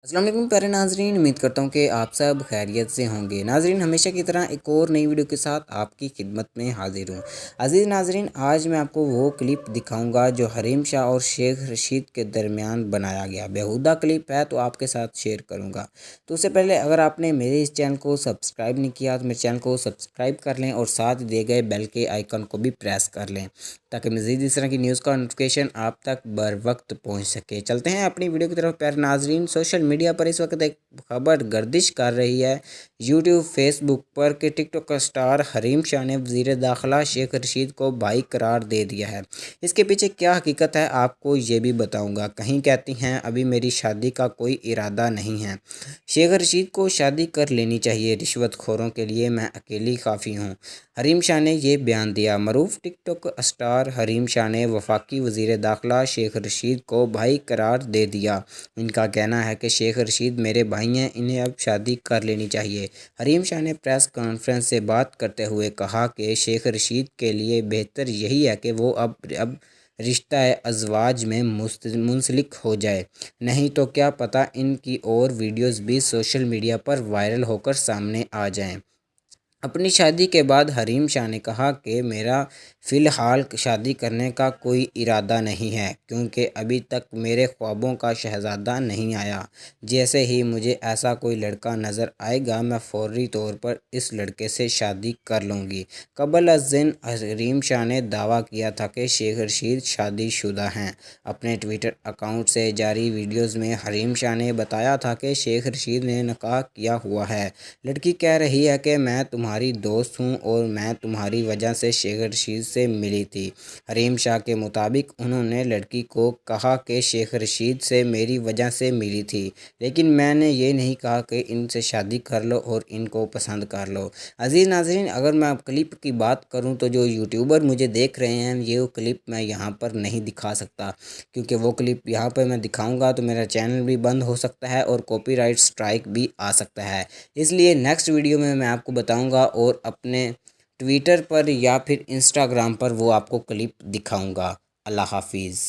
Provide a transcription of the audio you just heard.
अस्सलाम वालेकुम प्यारे नाजरीन, उम्मीद करता हूँ कि आप सब खैरियत से होंगे। नाजरीन, हमेशा की तरह एक और नई वीडियो के साथ आपकी खिदमत में हाजिर हूँ। अजीज़ नाजरीन, आज मैं आपको वो क्लिप दिखाऊंगा जो हरीम शाह और शेख रशीद के दरमियान बनाया गया बेहुदा क्लिप है, तो आपके साथ शेयर करूँगा। तो उससे पहले अगर आपने मेरे इस चैनल को सब्सक्राइब नहीं किया तो मेरे चैनल को सब्सक्राइब कर लें और साथ दिए गए बेल के आइकन को भी प्रेस कर लें ताकि मज़ीद इस तरह की न्यूज़ का नोटिफिकेशन आप तक बर वक्त पहुँच सके। चलते हैं अपनी वीडियो की तरफ प्यारे नाजरीन। सोशल मीडिया पर इस वक्त एक खबर गर्दिश कर रही है यूट्यूब फेसबुक पर कि टिकटॉक का स्टार हरीम शाह ने वज़ीर दाखिला शेख रशीद को भाई करार दे दिया है। इसके पीछे क्या हकीकत है आपको ये भी बताऊंगा। कहीं कहती हैं अभी मेरी शादी का कोई इरादा नहीं है, शेख रशीद को शादी कर लेनी चाहिए, रिश्वतखोरों के लिए मैं अकेली काफ़ी हूँ, हरीम शाह ने ये बयान दिया। मरूफ टिकटॉक स्टार हरीम शाह ने वफाकी वज़ीर दाखिला शेख रशीद को भाई करार दे दिया। इनका कहना है कि शेख रशीद मेरे भाई हैं, इन्हें अब शादी कर लेनी चाहिए। हरीम शाह ने प्रेस कॉन्फ्रेंस से बात करते हुए कहा कि शेख रशीद के लिए बेहतर यही है कि वो अब रिश्ता अज़वाज में मुंसलिक हो जाए, नहीं तो क्या पता इनकी और वीडियोस भी सोशल मीडिया पर वायरल होकर सामने आ जाएं। अपनी शादी के बाद हरीम शाह ने कहा कि मेरा फ़िलहाल शादी करने का कोई इरादा नहीं है, क्योंकि अभी तक मेरे ख्वाबों का शहज़ादा नहीं आया। जैसे ही मुझे ऐसा कोई लड़का नज़र आएगा मैं फ़ौरी तौर पर इस लड़के से शादी कर लूँगी। कबल अज़ हरीम शाह ने दावा किया था कि शेख रशीद शादीशुदा हैं। अपने ट्विटर अकाउंट से जारी वीडियोज़ में हरीम शाह ने बताया था कि शेख रशीद ने निकाह किया हुआ है। लड़की कह रही है कि मैं तुम्हारी दोस्त हूँ और मैं तुम्हारी वजह से शेख रशीद से मिली थी। हरीम शाह के मुताबिक उन्होंने लड़की को कहा कि शेख रशीद से मेरी वजह से मिली थी, लेकिन मैंने ये नहीं कहा कि इनसे शादी कर लो और इनको पसंद कर लो। अजीज़ नाज़रीन, अगर मैं अब क्लिप की बात करूँ तो जो यूट्यूबर मुझे देख रहे हैं ये वो क्लिप मैं यहाँ पर नहीं दिखा सकता, क्योंकि वो क्लिप यहाँ पर मैं दिखाऊँगा तो मेरा चैनल भी बंद हो सकता है और कॉपीराइट स्ट्राइक भी आ सकता है। इसलिए नेक्स्ट वीडियो में मैं आपको बताऊंगा और अपने ट्विटर पर या फिर इंस्टाग्राम पर वो आपको क्लिप दिखाऊंगा। अल्लाह हाफिज़।